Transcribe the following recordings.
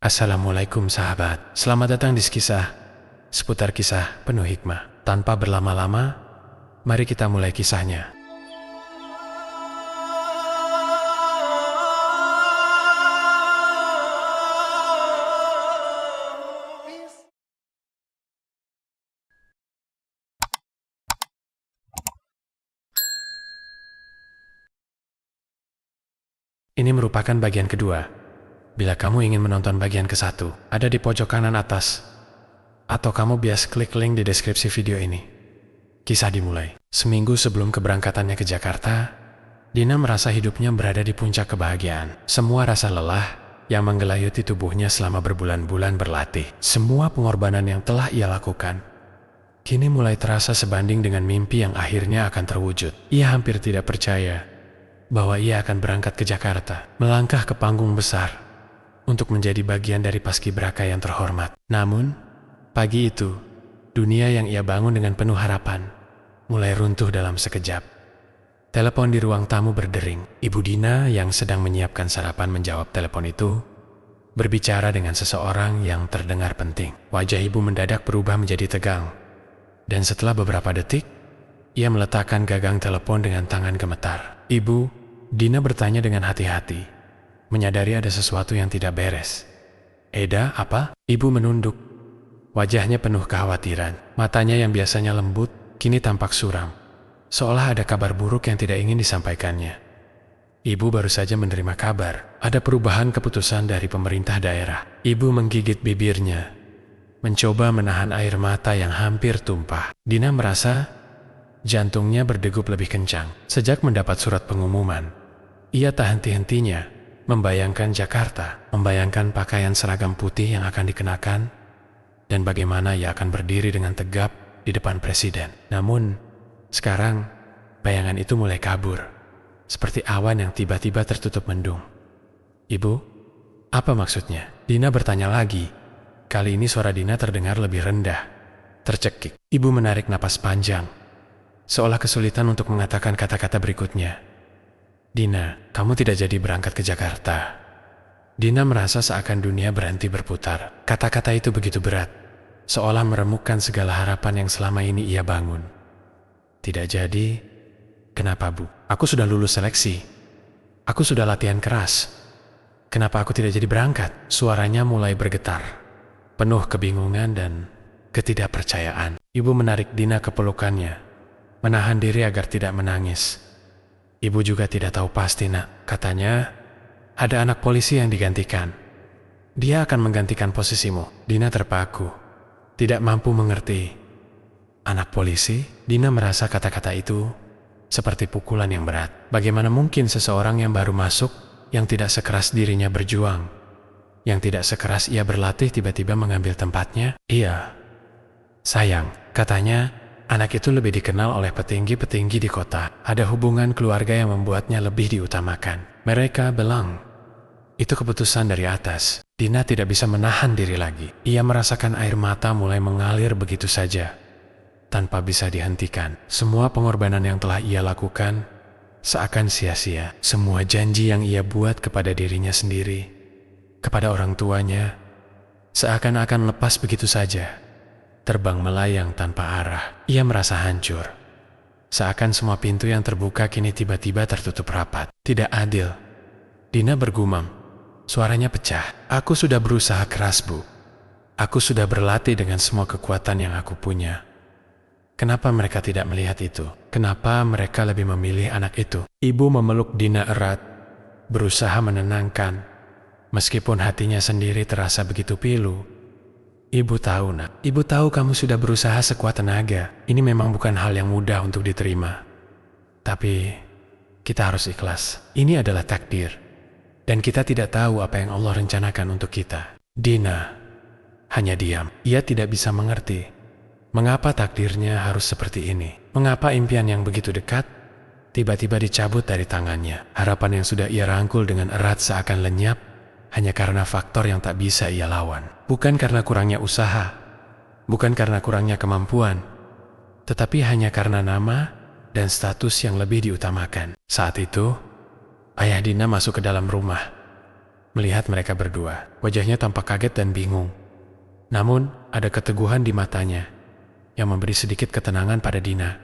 Assalamualaikum sahabat, selamat datang di Kisah, seputar kisah penuh hikmah. Tanpa berlama-lama, mari kita mulai kisahnya. Ini merupakan bagian kedua. Bila kamu ingin menonton bagian ke-1, ada di pojok kanan atas. Atau kamu bias klik link di deskripsi video ini. Kisah dimulai. Seminggu sebelum keberangkatannya ke Jakarta, Dina merasa hidupnya berada di puncak kebahagiaan. Semua rasa lelah yang menggelayuti tubuhnya selama berbulan-bulan berlatih, semua pengorbanan yang telah ia lakukan, kini mulai terasa sebanding dengan mimpi yang akhirnya akan terwujud. Ia hampir tidak percaya bahwa ia akan berangkat ke Jakarta, melangkah ke panggung besar untuk menjadi bagian dari paskibraka yang terhormat. Namun, pagi itu, dunia yang ia bangun dengan penuh harapan mulai runtuh dalam sekejap. Telepon di ruang tamu berdering. Ibu Dina yang sedang menyiapkan sarapan menjawab telepon itu, berbicara dengan seseorang yang terdengar penting. Wajah ibu mendadak berubah menjadi tegang, dan setelah beberapa detik, ia meletakkan gagang telepon dengan tangan gemetar. "Ibu," Dina bertanya dengan hati-hati, menyadari ada sesuatu yang tidak beres. "Eda, apa?" Ibu menunduk. Wajahnya penuh kekhawatiran. Matanya yang biasanya lembut, kini tampak suram, seolah ada kabar buruk yang tidak ingin disampaikannya. Ibu baru saja menerima kabar, ada perubahan keputusan dari pemerintah daerah. Ibu menggigit bibirnya, mencoba menahan air mata yang hampir tumpah. Dina merasa jantungnya berdegup lebih kencang. Sejak mendapat surat pengumuman, ia tak henti-hentinya membayangkan Jakarta, membayangkan pakaian seragam putih yang akan dikenakan, dan bagaimana ia akan berdiri dengan tegap di depan presiden. Namun, sekarang bayangan itu mulai kabur, seperti awan yang tiba-tiba tertutup mendung. "Ibu, apa maksudnya?" Dina bertanya lagi. Kali ini suara Dina terdengar lebih rendah, tercekik. Ibu menarik napas panjang, seolah kesulitan untuk mengatakan kata-kata berikutnya. "Dina, kamu tidak jadi berangkat ke Jakarta." Dina merasa seakan dunia berhenti berputar. Kata-kata itu begitu berat, seolah meremukkan segala harapan yang selama ini ia bangun. "Tidak jadi? Kenapa, Bu? Aku sudah lulus seleksi. Aku sudah latihan keras. Kenapa aku tidak jadi berangkat?" Suaranya mulai bergetar, penuh kebingungan dan ketidakpercayaan. Ibu menarik Dina ke pelukannya, menahan diri agar tidak menangis. "Ibu juga tidak tahu pasti, Nak. Katanya ada anak polisi yang digantikan. Dia akan menggantikan posisimu." Dina terpaku, tidak mampu mengerti. Anak polisi? Dina merasa kata-kata itu seperti pukulan yang berat. Bagaimana mungkin seseorang yang baru masuk, yang tidak sekeras dirinya berjuang, yang tidak sekeras ia berlatih, tiba-tiba mengambil tempatnya? "Iya, sayang," katanya. Anak itu lebih dikenal oleh petinggi-petinggi di kota. Ada hubungan keluarga yang membuatnya lebih diutamakan. Mereka bilang, itu keputusan dari atas. Dina tidak bisa menahan diri lagi. Ia merasakan air mata mulai mengalir begitu saja, tanpa bisa dihentikan. Semua pengorbanan yang telah ia lakukan seakan sia-sia. Semua janji yang ia buat kepada dirinya sendiri, kepada orang tuanya, seakan-akan lepas begitu saja, terbang melayang tanpa arah. Ia merasa hancur, seakan semua pintu yang terbuka kini tiba-tiba tertutup rapat. Tidak adil. Dina bergumam, suaranya pecah. "Aku sudah berusaha keras, Bu. Aku sudah berlatih dengan semua kekuatan yang aku punya. Kenapa mereka tidak melihat itu? Kenapa mereka lebih memilih anak itu?" Ibu memeluk Dina erat, berusaha menenangkan, meskipun hatinya sendiri terasa begitu pilu. "Ibu tahu, Nak. Ibu tahu kamu sudah berusaha sekuat tenaga. Ini memang bukan hal yang mudah untuk diterima. Tapi kita harus ikhlas. Ini adalah takdir. Dan kita tidak tahu apa yang Allah rencanakan untuk kita." Dina hanya diam. Ia tidak bisa mengerti mengapa takdirnya harus seperti ini. Mengapa impian yang begitu dekat tiba-tiba dicabut dari tangannya. Harapan yang sudah ia rangkul dengan erat seakan lenyap hanya karena faktor yang tak bisa ia lawan. Bukan karena kurangnya usaha, bukan karena kurangnya kemampuan, tetapi hanya karena nama dan status yang lebih diutamakan. Saat itu, ayah Dina masuk ke dalam rumah, melihat mereka berdua. Wajahnya tampak kaget dan bingung. Namun, ada keteguhan di matanya yang memberi sedikit ketenangan pada Dina.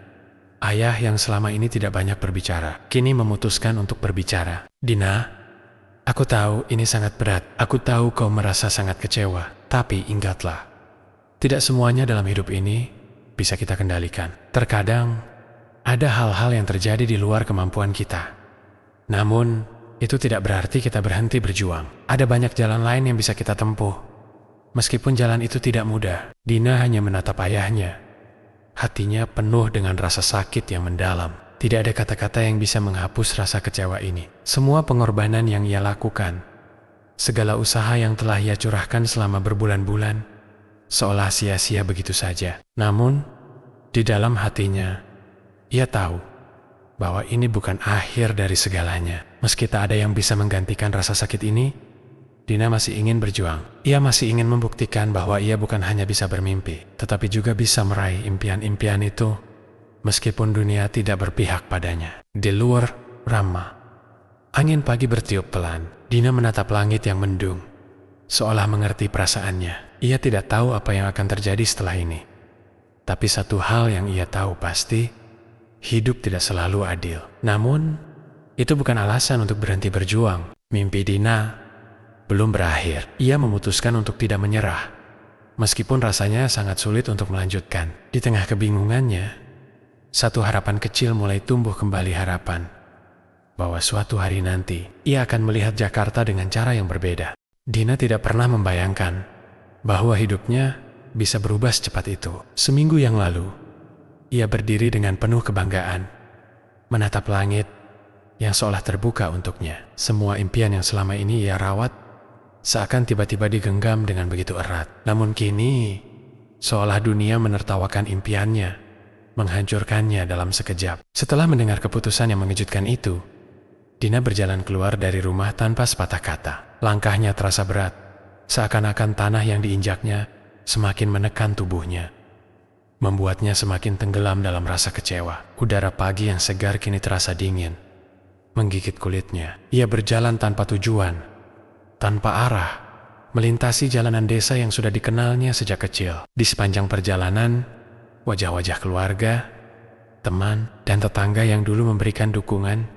Ayah yang selama ini tidak banyak berbicara, kini memutuskan untuk berbicara. "Dina, aku tahu ini sangat berat. Aku tahu kau merasa sangat kecewa. Tapi ingatlah, tidak semuanya dalam hidup ini bisa kita kendalikan. Terkadang, ada hal-hal yang terjadi di luar kemampuan kita. Namun, itu tidak berarti kita berhenti berjuang. Ada banyak jalan lain yang bisa kita tempuh. Meskipun jalan itu tidak mudah." Dina hanya menatap ayahnya. Hatinya penuh dengan rasa sakit yang mendalam. Tidak ada kata-kata yang bisa menghapus rasa kecewa ini. Semua pengorbanan yang ia lakukan, segala usaha yang telah ia curahkan selama berbulan-bulan, seolah sia-sia begitu saja. Namun, di dalam hatinya, ia tahu bahwa ini bukan akhir dari segalanya. Meski tak ada yang bisa menggantikan rasa sakit ini, Dina masih ingin berjuang. Ia masih ingin membuktikan bahwa ia bukan hanya bisa bermimpi, tetapi juga bisa meraih impian-impian itu, meskipun dunia tidak berpihak padanya. Di luar Rama, angin pagi bertiup pelan. Dina menatap langit yang mendung, seolah mengerti perasaannya. Ia tidak tahu apa yang akan terjadi setelah ini. Tapi satu hal yang ia tahu pasti, hidup tidak selalu adil. Namun, itu bukan alasan untuk berhenti berjuang. Mimpi Dina belum berakhir. Ia memutuskan untuk tidak menyerah, meskipun rasanya sangat sulit untuk melanjutkan. Di tengah kebingungannya, satu harapan kecil mulai tumbuh kembali, harapan bahwa suatu hari nanti ia akan melihat Jakarta dengan cara yang berbeda. Dina tidak pernah membayangkan bahwa hidupnya bisa berubah secepat itu. Seminggu yang lalu, ia berdiri dengan penuh kebanggaan, menatap langit yang seolah terbuka untuknya. Semua impian yang selama ini ia rawat seakan tiba-tiba digenggam dengan begitu erat. Namun kini, seolah dunia menertawakan impiannya, menghancurkannya dalam sekejap. Setelah mendengar keputusan yang mengejutkan itu, Dina berjalan keluar dari rumah tanpa sepatah kata. Langkahnya terasa berat, seakan-akan tanah yang diinjaknya semakin menekan tubuhnya, membuatnya semakin tenggelam dalam rasa kecewa. Udara pagi yang segar kini terasa dingin, menggigit kulitnya. Ia berjalan tanpa tujuan, tanpa arah, melintasi jalanan desa yang sudah dikenalnya sejak kecil. Di sepanjang perjalanan, wajah-wajah keluarga, teman, dan tetangga yang dulu memberikan dukungan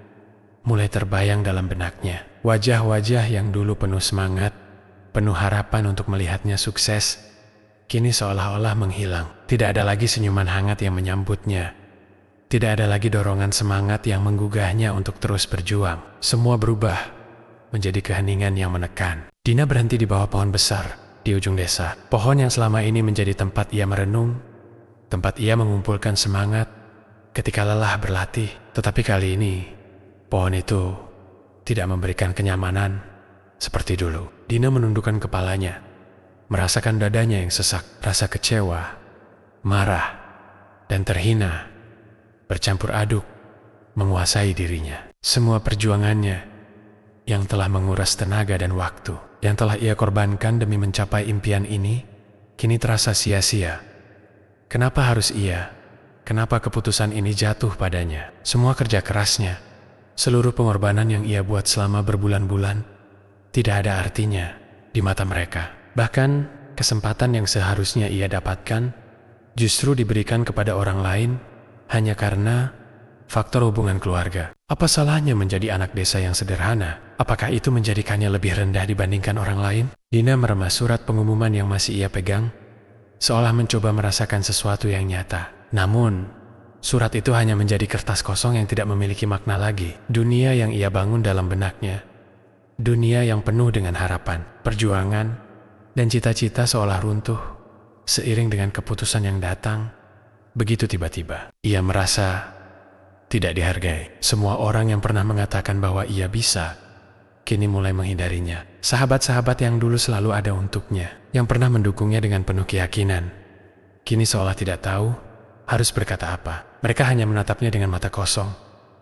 mulai terbayang dalam benaknya. Wajah-wajah yang dulu penuh semangat, penuh harapan untuk melihatnya sukses, kini seolah-olah menghilang. Tidak ada lagi senyuman hangat yang menyambutnya. Tidak ada lagi dorongan semangat yang menggugahnya untuk terus berjuang. Semua berubah menjadi keheningan yang menekan. Dina berhenti di bawah pohon besar di ujung desa. Pohon yang selama ini menjadi tempat ia merenung, tempat ia mengumpulkan semangat ketika lelah berlatih. Tetapi kali ini, pohon itu tidak memberikan kenyamanan seperti dulu. Dina menundukkan kepalanya, merasakan dadanya yang sesak. Rasa kecewa, marah, dan terhina bercampur aduk menguasai dirinya. Semua perjuangannya yang telah menguras tenaga dan waktu, yang telah ia korbankan demi mencapai impian ini, kini terasa sia-sia. Kenapa harus ia? Kenapa keputusan ini jatuh padanya? Semua kerja kerasnya, seluruh pengorbanan yang ia buat selama berbulan-bulan, tidak ada artinya di mata mereka. Bahkan, kesempatan yang seharusnya ia dapatkan, justru diberikan kepada orang lain, hanya karena faktor hubungan keluarga. Apa salahnya menjadi anak desa yang sederhana? Apakah itu menjadikannya lebih rendah dibandingkan orang lain? Dina meremas surat pengumuman yang masih ia pegang, seolah mencoba merasakan sesuatu yang nyata. Namun, surat itu hanya menjadi kertas kosong yang tidak memiliki makna lagi. Dunia yang ia bangun dalam benaknya, dunia yang penuh dengan harapan, perjuangan, dan cita-cita seolah runtuh seiring dengan keputusan yang datang begitu tiba-tiba. Ia merasa tidak dihargai. Semua orang yang pernah mengatakan bahwa ia bisa, kini mulai menghindarinya. Sahabat-sahabat yang dulu selalu ada untuknya, yang pernah mendukungnya dengan penuh keyakinan, kini seolah tidak tahu harus berkata apa. Mereka hanya menatapnya dengan mata kosong,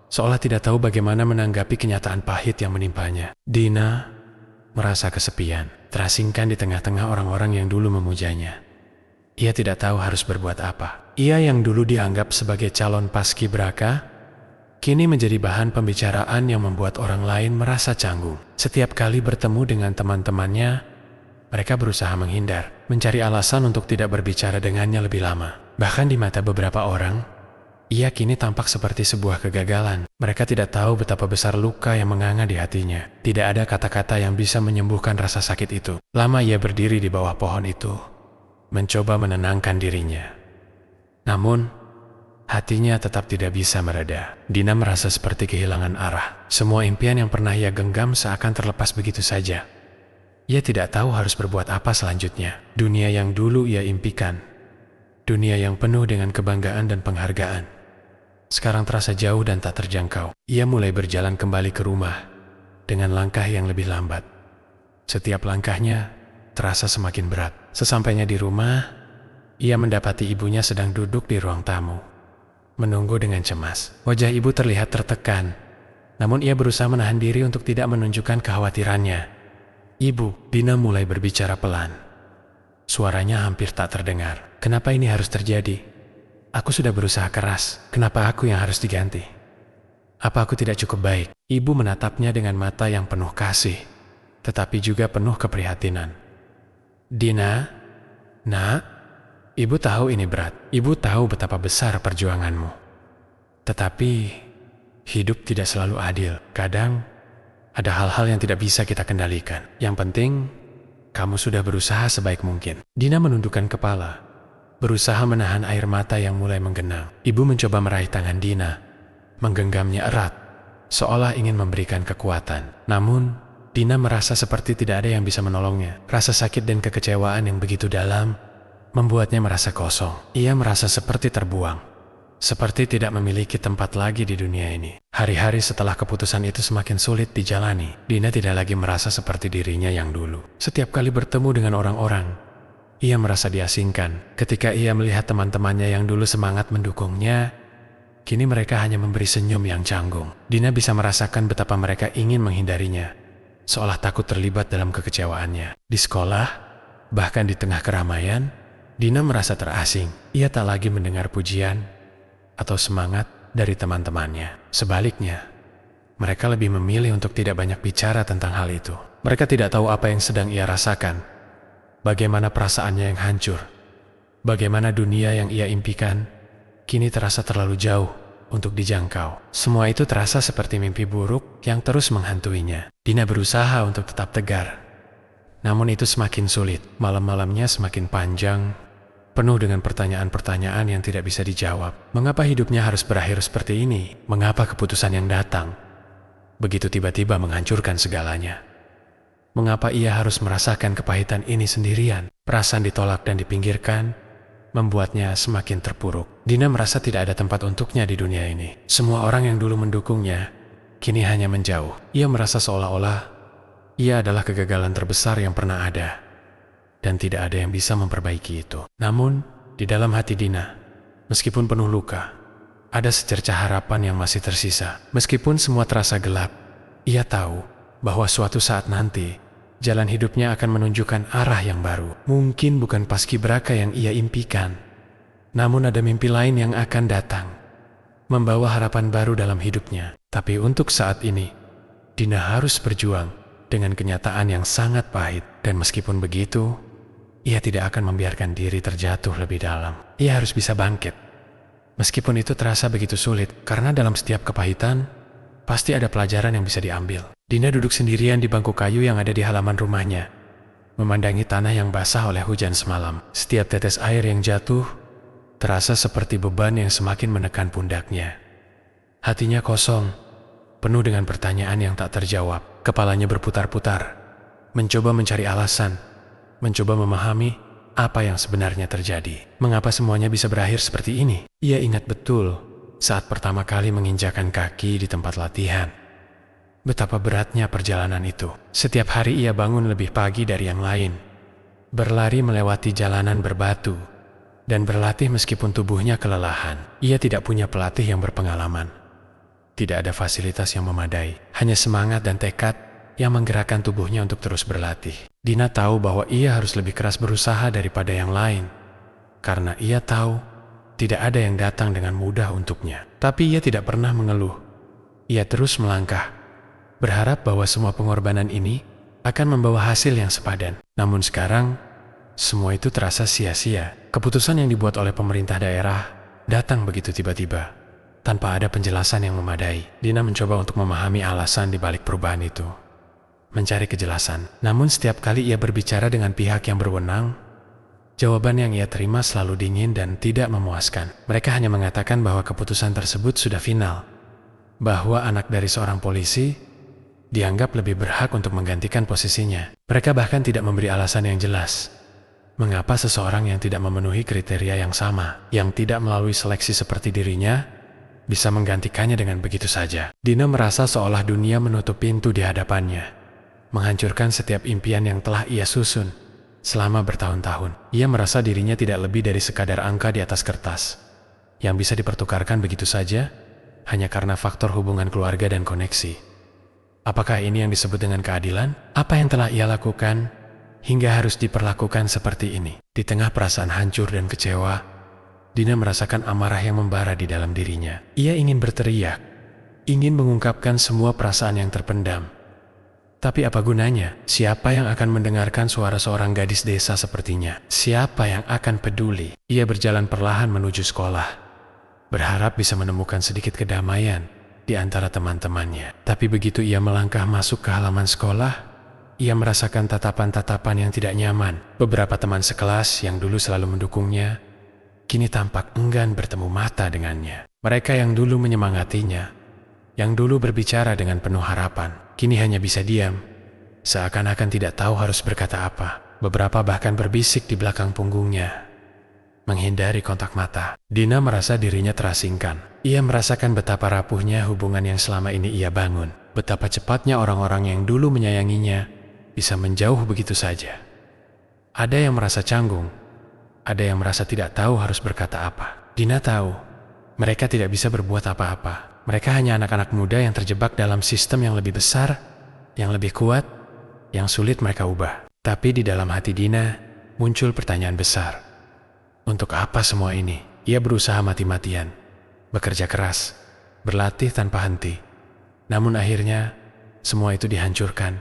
seolah tidak tahu bagaimana menanggapi kenyataan pahit yang menimpanya. Dina merasa kesepian, terasingkan di tengah-tengah orang-orang yang dulu memujanya. Ia tidak tahu harus berbuat apa. Ia yang dulu dianggap sebagai calon paskibraka, kini menjadi bahan pembicaraan yang membuat orang lain merasa canggung. Setiap kali bertemu dengan teman-temannya, mereka berusaha menghindar, mencari alasan untuk tidak berbicara dengannya lebih lama. Bahkan di mata beberapa orang, ia kini tampak seperti sebuah kegagalan. Mereka tidak tahu betapa besar luka yang menganga di hatinya. Tidak ada kata-kata yang bisa menyembuhkan rasa sakit itu. Lama ia berdiri di bawah pohon itu, mencoba menenangkan dirinya. Namun, hatinya tetap tidak bisa mereda. Dina merasa seperti kehilangan arah. Semua impian yang pernah ia genggam seakan terlepas begitu saja. Ia tidak tahu harus berbuat apa selanjutnya. Dunia yang dulu ia impikan, dunia yang penuh dengan kebanggaan dan penghargaan, sekarang terasa jauh dan tak terjangkau. Ia mulai berjalan kembali ke rumah dengan langkah yang lebih lambat. Setiap langkahnya terasa semakin berat. Sesampainya di rumah, ia mendapati ibunya sedang duduk di ruang tamu, menunggu dengan cemas. Wajah ibu terlihat tertekan, namun ia berusaha menahan diri untuk tidak menunjukkan kekhawatirannya. "Ibu," Dina mulai berbicara pelan. Suaranya hampir tak terdengar. "Kenapa ini harus terjadi? Aku sudah berusaha keras. Kenapa aku yang harus diganti? Apa aku tidak cukup baik?" Ibu menatapnya dengan mata yang penuh kasih, tetapi juga penuh keprihatinan. "Dina, nak, ibu tahu ini berat. Ibu tahu betapa besar perjuanganmu. Tetapi, hidup tidak selalu adil. Kadang, ada hal-hal yang tidak bisa kita kendalikan. Yang penting, kamu sudah berusaha sebaik mungkin." Dina menundukkan kepala, berusaha menahan air mata yang mulai menggenang. Ibu mencoba meraih tangan Dina, menggenggamnya erat, seolah ingin memberikan kekuatan. Namun, Dina merasa seperti tidak ada yang bisa menolongnya. Rasa sakit dan kekecewaan yang begitu dalam membuatnya merasa kosong. Ia merasa seperti terbuang, seperti tidak memiliki tempat lagi di dunia ini. Hari-hari setelah keputusan itu semakin sulit dijalani. Dina tidak lagi merasa seperti dirinya yang dulu. Setiap kali bertemu dengan orang-orang, ia merasa diasingkan. Ketika ia melihat teman-temannya yang dulu semangat mendukungnya, kini mereka hanya memberi senyum yang canggung. Dina bisa merasakan betapa mereka ingin menghindarinya, seolah takut terlibat dalam kekecewaannya. Di sekolah, bahkan di tengah keramaian, Dina merasa terasing. Ia tak lagi mendengar pujian atau semangat dari teman-temannya. Sebaliknya, mereka lebih memilih untuk tidak banyak bicara tentang hal itu. Mereka tidak tahu apa yang sedang ia rasakan, bagaimana perasaannya yang hancur, bagaimana dunia yang ia impikan kini terasa terlalu jauh untuk dijangkau. Semua itu terasa seperti mimpi buruk yang terus menghantuinya. Dina berusaha untuk tetap tegar, namun itu semakin sulit. Malam-malamnya semakin panjang, penuh dengan pertanyaan-pertanyaan yang tidak bisa dijawab. Mengapa hidupnya harus berakhir seperti ini? Mengapa keputusan yang datang begitu tiba-tiba menghancurkan segalanya? Mengapa ia harus merasakan kepahitan ini sendirian? Perasaan ditolak dan dipinggirkan membuatnya semakin terpuruk. Dina merasa tidak ada tempat untuknya di dunia ini. Semua orang yang dulu mendukungnya kini hanya menjauh. Ia merasa seolah-olah ia adalah kegagalan terbesar yang pernah ada, dan tidak ada yang bisa memperbaiki itu. Namun, di dalam hati Dina, meskipun penuh luka, ada secercah harapan yang masih tersisa. Meskipun semua terasa gelap, ia tahu bahwa suatu saat nanti, jalan hidupnya akan menunjukkan arah yang baru. Mungkin bukan paskibraka yang ia impikan, namun ada mimpi lain yang akan datang, membawa harapan baru dalam hidupnya. Tapi untuk saat ini, Dina harus berjuang dengan kenyataan yang sangat pahit. Dan meskipun begitu, ia tidak akan membiarkan diri terjatuh lebih dalam. Ia harus bisa bangkit. Meskipun itu terasa begitu sulit, karena dalam setiap kepahitan, pasti ada pelajaran yang bisa diambil. Dina duduk sendirian di bangku kayu yang ada di halaman rumahnya, memandangi tanah yang basah oleh hujan semalam. Setiap tetes air yang jatuh terasa seperti beban yang semakin menekan pundaknya. Hatinya kosong, penuh dengan pertanyaan yang tak terjawab. Kepalanya berputar-putar, mencoba mencari alasan, mencoba memahami apa yang sebenarnya terjadi. Mengapa semuanya bisa berakhir seperti ini? Ia ingat betul saat pertama kali menginjakan kaki di tempat latihan. Betapa beratnya perjalanan itu. Setiap hari ia bangun lebih pagi dari yang lain, berlari melewati jalanan berbatu, dan berlatih meskipun tubuhnya kelelahan. Ia tidak punya pelatih yang berpengalaman. Tidak ada fasilitas yang memadai, hanya semangat dan tekad yang menggerakkan tubuhnya untuk terus berlatih. Dina tahu bahwa ia harus lebih keras berusaha daripada yang lain, karena ia tahu tidak ada yang datang dengan mudah untuknya. Tapi ia tidak pernah mengeluh. Ia terus melangkah, berharap bahwa semua pengorbanan ini akan membawa hasil yang sepadan. Namun sekarang, semua itu terasa sia-sia. Keputusan yang dibuat oleh pemerintah daerah datang begitu tiba-tiba, tanpa ada penjelasan yang memadai. Dina mencoba untuk memahami alasan di balik perubahan itu, mencari kejelasan. Namun setiap kali ia berbicara dengan pihak yang berwenang, jawaban yang ia terima selalu dingin dan tidak memuaskan. Mereka hanya mengatakan bahwa keputusan tersebut sudah final, bahwa anak dari seorang polisi dianggap lebih berhak untuk menggantikan posisinya. Mereka bahkan tidak memberi alasan yang jelas mengapa seseorang yang tidak memenuhi kriteria yang sama, yang tidak melalui seleksi seperti dirinya, bisa menggantikannya dengan begitu saja. Dina merasa seolah dunia menutup pintu di hadapannya, menghancurkan setiap impian yang telah ia susun selama bertahun-tahun. Ia merasa dirinya tidak lebih dari sekadar angka di atas kertas, yang bisa dipertukarkan begitu saja, hanya karena faktor hubungan keluarga dan koneksi. Apakah ini yang disebut dengan keadilan? Apa yang telah ia lakukan hingga harus diperlakukan seperti ini? Di tengah perasaan hancur dan kecewa, Dina merasakan amarah yang membara di dalam dirinya. Ia ingin berteriak, ingin mengungkapkan semua perasaan yang terpendam. Tapi apa gunanya? Siapa yang akan mendengarkan suara seorang gadis desa sepertinya? Siapa yang akan peduli? Ia berjalan perlahan menuju sekolah, berharap bisa menemukan sedikit kedamaian di antara teman-temannya. Tapi begitu ia melangkah masuk ke halaman sekolah, ia merasakan tatapan-tatapan yang tidak nyaman. Beberapa teman sekelas yang dulu selalu mendukungnya, kini tampak enggan bertemu mata dengannya. Mereka yang dulu menyemangatinya, yang dulu berbicara dengan penuh harapan, kini hanya bisa diam, seakan-akan tidak tahu harus berkata apa. Beberapa bahkan berbisik di belakang punggungnya, menghindari kontak mata. Dina merasa dirinya terasingkan. Ia merasakan betapa rapuhnya hubungan yang selama ini ia bangun. Betapa cepatnya orang-orang yang dulu menyayanginya bisa menjauh begitu saja. Ada yang merasa canggung, ada yang merasa tidak tahu harus berkata apa. Dina tahu, mereka tidak bisa berbuat apa-apa. Mereka hanya anak-anak muda yang terjebak dalam sistem yang lebih besar, yang lebih kuat, yang sulit mereka ubah. Tapi di dalam hati Dina muncul pertanyaan besar. Untuk apa semua ini? Ia berusaha mati-matian, bekerja keras, berlatih tanpa henti. Namun akhirnya, semua itu dihancurkan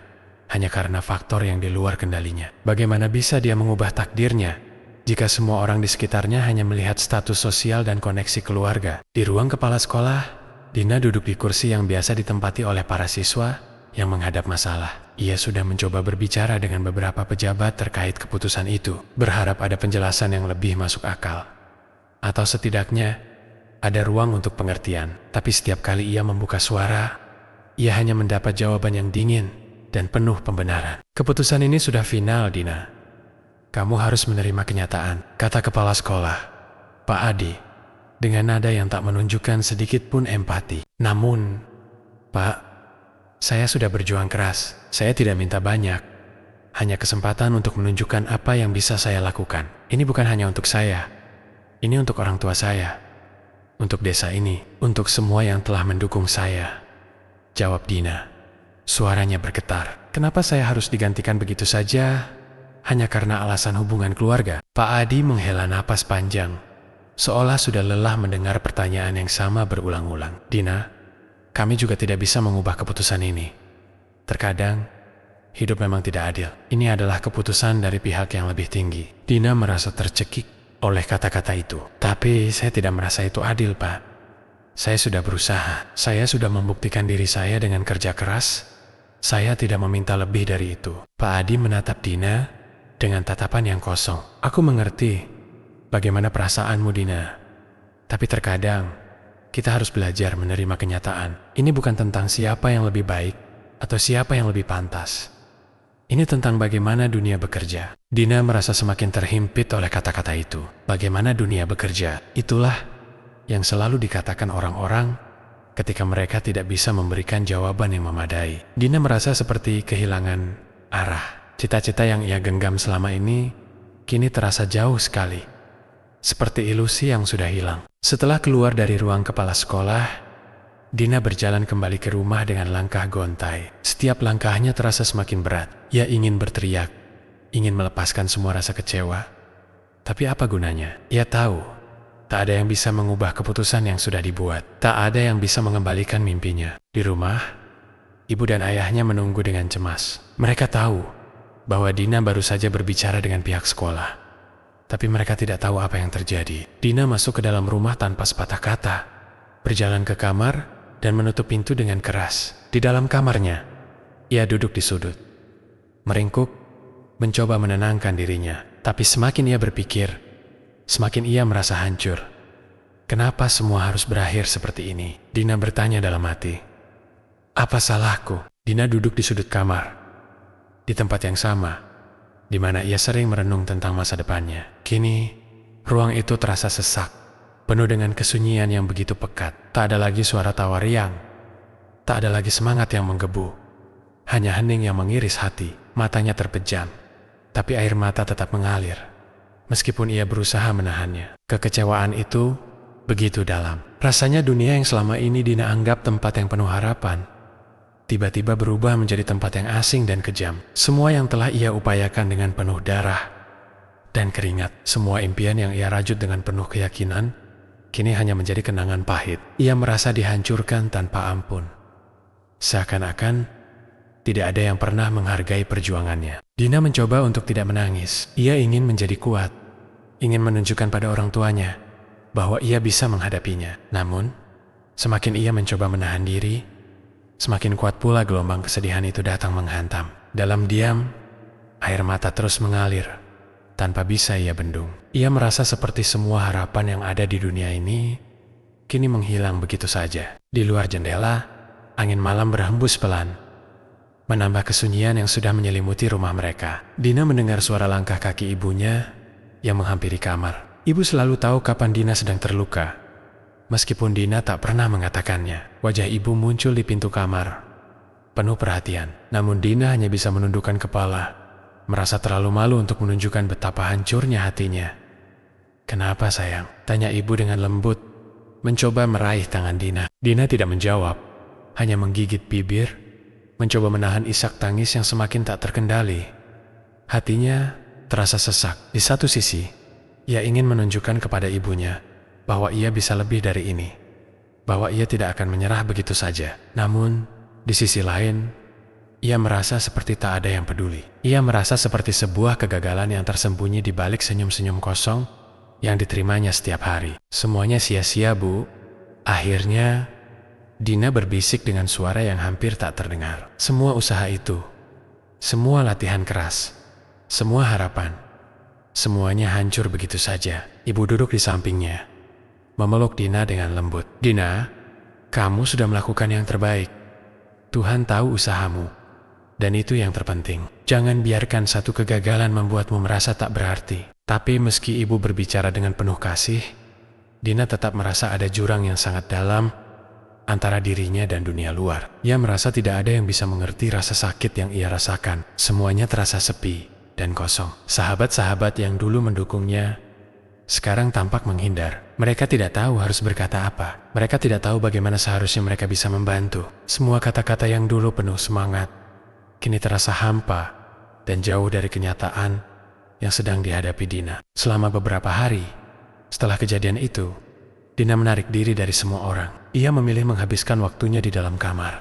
hanya karena faktor yang di luar kendalinya. Bagaimana bisa dia mengubah takdirnya jika semua orang di sekitarnya hanya melihat status sosial dan koneksi keluarga? Di ruang kepala sekolah, Dina duduk di kursi yang biasa ditempati oleh para siswa yang menghadap masalah. Ia sudah mencoba berbicara dengan beberapa pejabat terkait keputusan itu, berharap ada penjelasan yang lebih masuk akal, atau setidaknya ada ruang untuk pengertian. Tapi setiap kali ia membuka suara, ia hanya mendapat jawaban yang dingin dan penuh pembenaran. Keputusan ini sudah final, Dina. Kamu harus menerima kenyataan, kata kepala sekolah, Pak Adi, dengan nada yang tak menunjukkan sedikit pun empati. Namun, Pak, saya sudah berjuang keras. Saya tidak minta banyak, hanya kesempatan untuk menunjukkan apa yang bisa saya lakukan. Ini bukan hanya untuk saya, ini untuk orang tua saya, untuk desa ini, untuk semua yang telah mendukung saya. Jawab Dina. Suaranya bergetar. Kenapa saya harus digantikan begitu saja hanya karena alasan hubungan keluarga? Pak Adi menghela napas panjang, seolah sudah lelah mendengar pertanyaan yang sama berulang-ulang. Dina, kami juga tidak bisa mengubah keputusan ini. Terkadang, hidup memang tidak adil. Ini adalah keputusan dari pihak yang lebih tinggi. Dina merasa tercekik oleh kata-kata itu. Tapi saya tidak merasa itu adil, Pak. Saya sudah berusaha. Saya sudah membuktikan diri saya dengan kerja keras. Saya tidak meminta lebih dari itu. Pak Adi menatap Dina dengan tatapan yang kosong. Aku mengerti bagaimana perasaanmu, Dina. Tapi terkadang, kita harus belajar menerima kenyataan. Ini bukan tentang siapa yang lebih baik atau siapa yang lebih pantas. Ini tentang bagaimana dunia bekerja. Dina merasa semakin terhimpit oleh kata-kata itu. Bagaimana dunia bekerja, itulah yang selalu dikatakan orang-orang ketika mereka tidak bisa memberikan jawaban yang memadai. Dina merasa seperti kehilangan arah. Cita-cita yang ia genggam selama ini kini terasa jauh sekali, seperti ilusi yang sudah hilang. Setelah keluar dari ruang kepala sekolah, Dina berjalan kembali ke rumah dengan langkah gontai. Setiap langkahnya terasa semakin berat. Ia ingin berteriak, ingin melepaskan semua rasa kecewa. Tapi apa gunanya? Ia tahu Tak ada yang bisa mengubah keputusan yang sudah dibuat. Tak ada yang bisa mengembalikan mimpinya. Di rumah, ibu dan ayahnya menunggu dengan cemas. Mereka tahu bahwa Dina baru saja berbicara dengan pihak sekolah. Tapi mereka tidak tahu apa yang terjadi. Dina masuk ke dalam rumah tanpa sepatah kata, berjalan ke kamar dan menutup pintu dengan keras. Di dalam kamarnya, ia duduk di sudut, meringkuk, mencoba menenangkan dirinya. Tapi semakin ia berpikir, semakin ia merasa hancur. Kenapa semua harus berakhir seperti ini? Dina bertanya dalam hati. Apa salahku? Dina duduk di sudut kamar, di tempat yang sama, di mana ia sering merenung tentang masa depannya. Kini, ruang itu terasa sesak, penuh dengan kesunyian yang begitu pekat. Tak ada lagi suara tawa riang, tak ada lagi semangat yang menggebu. Hanya hening yang mengiris hati. Matanya terpejam, tapi air mata tetap mengalir. Meskipun ia berusaha menahannya, kekecewaan itu begitu dalam. Rasanya dunia yang selama ini Dina anggap tempat yang penuh harapan, tiba-tiba berubah menjadi tempat yang asing dan kejam. Semua yang telah ia upayakan dengan penuh darah dan keringat, semua impian yang ia rajut dengan penuh keyakinan, kini hanya menjadi kenangan pahit. Ia merasa dihancurkan tanpa ampun. Seakan-akan tidak ada yang pernah menghargai perjuangannya. Dina mencoba untuk tidak menangis. Ia ingin menjadi kuat, ingin menunjukkan pada orang tuanya bahwa ia bisa menghadapinya. Namun, semakin ia mencoba menahan diri, semakin kuat pula gelombang kesedihan itu datang menghantam. Dalam diam, air mata terus mengalir, tanpa bisa ia bendung. Ia merasa seperti semua harapan yang ada di dunia ini kini menghilang begitu saja. Di luar jendela, angin malam berhembus pelan, menambah kesunyian yang sudah menyelimuti rumah mereka. Dina mendengar suara langkah kaki ibunya yang menghampiri kamar. Ibu selalu tahu kapan Dina sedang terluka, meskipun Dina tak pernah mengatakannya. Wajah ibu muncul di pintu kamar, penuh perhatian. Namun Dina hanya bisa menundukkan kepala, merasa terlalu malu untuk menunjukkan betapa hancurnya hatinya. Kenapa sayang? Tanya ibu dengan lembut, mencoba meraih tangan Dina. Dina tidak menjawab, hanya menggigit bibir, mencoba menahan isak tangis yang semakin tak terkendali. Hatinya terasa sesak. Di satu sisi, ia ingin menunjukkan kepada ibunya bahwa ia bisa lebih dari ini, bahwa ia tidak akan menyerah begitu saja. Namun, di sisi lain, ia merasa seperti tak ada yang peduli. Ia merasa seperti sebuah kegagalan yang tersembunyi di balik senyum-senyum kosong yang diterimanya setiap hari. Semuanya sia-sia, Bu. Akhirnya, Dina berbisik dengan suara yang hampir tak terdengar. Semua usaha itu, semua latihan keras, semua harapan, semuanya hancur begitu saja. Ibu duduk di sampingnya, memeluk Dina dengan lembut. Dina, kamu sudah melakukan yang terbaik. Tuhan tahu usahamu, dan itu yang terpenting. Jangan biarkan satu kegagalan membuatmu merasa tak berarti. Tapi meski ibu berbicara dengan penuh kasih, Dina tetap merasa ada jurang yang sangat dalam antara dirinya dan dunia luar. Ia merasa tidak ada yang bisa mengerti rasa sakit yang ia rasakan. Semuanya terasa sepi dan kosong. Sahabat-sahabat yang dulu mendukungnya sekarang tampak menghindar. Mereka tidak tahu harus berkata apa. Mereka tidak tahu bagaimana seharusnya mereka bisa membantu. Semua kata-kata yang dulu penuh semangat kini terasa hampa dan jauh dari kenyataan yang sedang dihadapi Dina. Selama beberapa hari setelah kejadian itu, Dina menarik diri dari semua orang. Ia memilih menghabiskan waktunya di dalam kamar,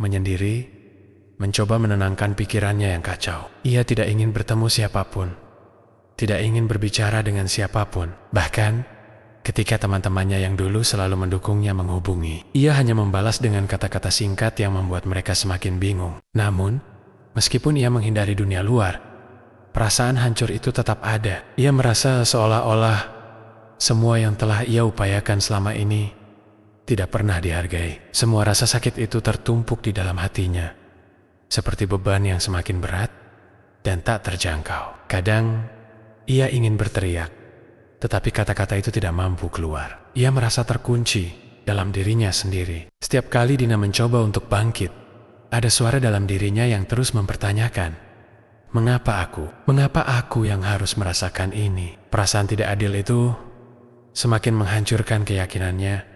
menyendiri, mencoba menenangkan pikirannya yang kacau. Ia tidak ingin bertemu siapapun, tidak ingin berbicara dengan siapapun. Bahkan, ketika teman-temannya yang dulu selalu mendukungnya menghubungi, ia hanya membalas dengan kata-kata singkat yang membuat mereka semakin bingung. Namun, meskipun ia menghindari dunia luar, perasaan hancur itu tetap ada. Ia merasa seolah-olah semua yang telah ia upayakan selama ini tidak pernah dihargai. Semua rasa sakit itu tertumpuk di dalam hatinya, seperti beban yang semakin berat dan tak terjangkau. Kadang, ia ingin berteriak, tetapi kata-kata itu tidak mampu keluar. Ia merasa terkunci dalam dirinya sendiri. Setiap kali Dina mencoba untuk bangkit, ada suara dalam dirinya yang terus mempertanyakan, mengapa aku? Mengapa aku yang harus merasakan ini? Perasaan tidak adil itu semakin menghancurkan keyakinannya,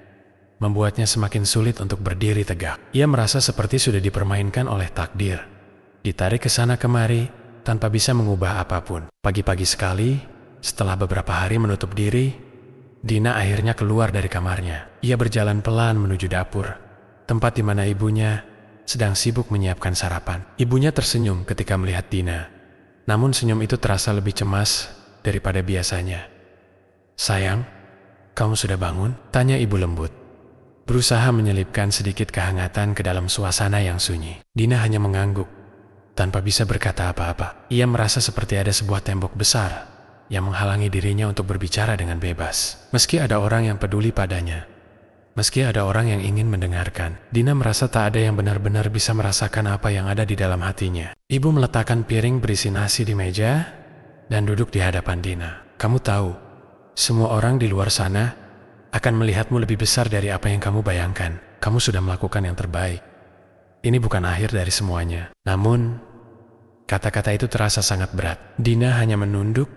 membuatnya semakin sulit untuk berdiri tegak. Ia merasa seperti sudah dipermainkan oleh takdir, ditarik ke sana kemari tanpa bisa mengubah apapun. Pagi-pagi sekali, setelah beberapa hari menutup diri, Dina akhirnya keluar dari kamarnya. Ia berjalan pelan menuju dapur, tempat di mana ibunya sedang sibuk menyiapkan sarapan. Ibunya tersenyum ketika melihat Dina, namun senyum itu terasa lebih cemas daripada biasanya. "Sayang, kamu sudah bangun?" tanya ibu lembut, berusaha menyelipkan sedikit kehangatan ke dalam suasana yang sunyi. Dina hanya mengangguk, tanpa bisa berkata apa-apa. Ia merasa seperti ada sebuah tembok besar yang menghalangi dirinya untuk berbicara dengan bebas. Meski ada orang yang peduli padanya, meski ada orang yang ingin mendengarkan, Dina merasa tak ada yang benar-benar bisa merasakan apa yang ada di dalam hatinya. Ibu meletakkan piring berisi nasi di meja dan duduk di hadapan Dina. "Kamu tahu, semua orang di luar sana akan melihatmu lebih besar dari apa yang kamu bayangkan. Kamu sudah melakukan yang terbaik. Ini bukan akhir dari semuanya." Namun, kata-kata itu terasa sangat berat. Dina hanya menunduk,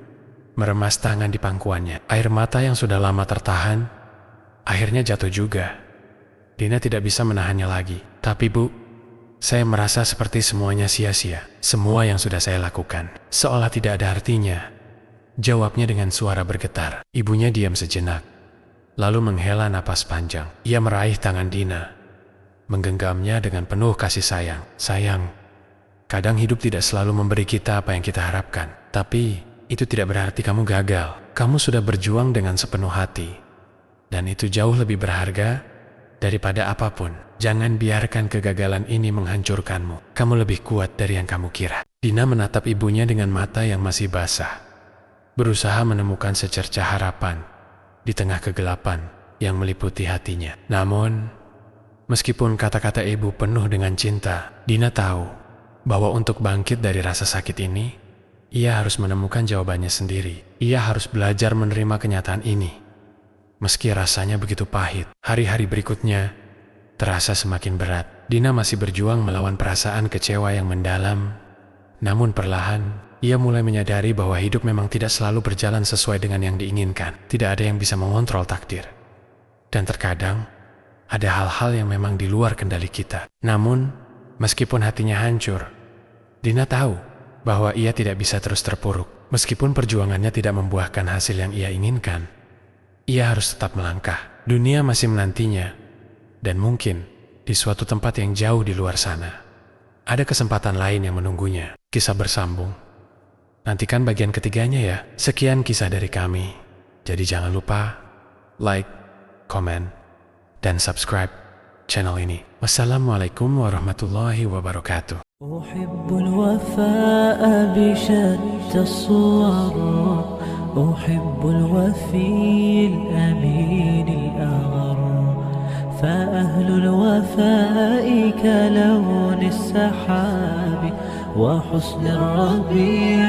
meremas tangan di pangkuannya. Air mata yang sudah lama tertahan akhirnya jatuh juga. Dina tidak bisa menahannya lagi. "Tapi Bu, saya merasa seperti semuanya sia-sia. Semua yang sudah saya lakukan seolah tidak ada artinya," jawabnya dengan suara bergetar. Ibunya diam sejenak, lalu menghela napas panjang. Ia meraih tangan Dina, menggenggamnya dengan penuh kasih sayang. "Sayang, kadang hidup tidak selalu memberi kita apa yang kita harapkan. Tapi itu tidak berarti kamu gagal. Kamu sudah berjuang dengan sepenuh hati, dan itu jauh lebih berharga daripada apapun. Jangan biarkan kegagalan ini menghancurkanmu. Kamu lebih kuat dari yang kamu kira." Dina menatap ibunya dengan mata yang masih basah, berusaha menemukan secercah harapan di tengah kegelapan yang meliputi hatinya. Namun, meskipun kata-kata ibu penuh dengan cinta, Dina tahu bahwa untuk bangkit dari rasa sakit ini, ia harus menemukan jawabannya sendiri. Ia harus belajar menerima kenyataan ini. Meski rasanya begitu pahit, hari-hari berikutnya terasa semakin berat. Dina masih berjuang melawan perasaan kecewa yang mendalam. Namun perlahan, ia mulai menyadari bahwa hidup memang tidak selalu berjalan sesuai dengan yang diinginkan. Tidak ada yang bisa mengontrol takdir. Dan terkadang, ada hal-hal yang memang di luar kendali kita. Namun, meskipun hatinya hancur, Dina tahu bahwa ia tidak bisa terus terpuruk. Meskipun perjuangannya tidak membuahkan hasil yang ia inginkan, ia harus tetap melangkah. Dunia masih menantinya, dan mungkin di suatu tempat yang jauh di luar sana, ada kesempatan lain yang menunggunya. Kisah bersambung. Nantikan bagian ketiganya ya. Sekian kisah dari kami. Jadi jangan lupa like, komen, dan subscribe channel ini. Wassalamualaikum warahmatullahi wabarakatuh. أحب الوفاء بشتى الصور، أحب الوفي الأمين الأغر، فأهل الوفاء كلون السحاب وحسن الربيع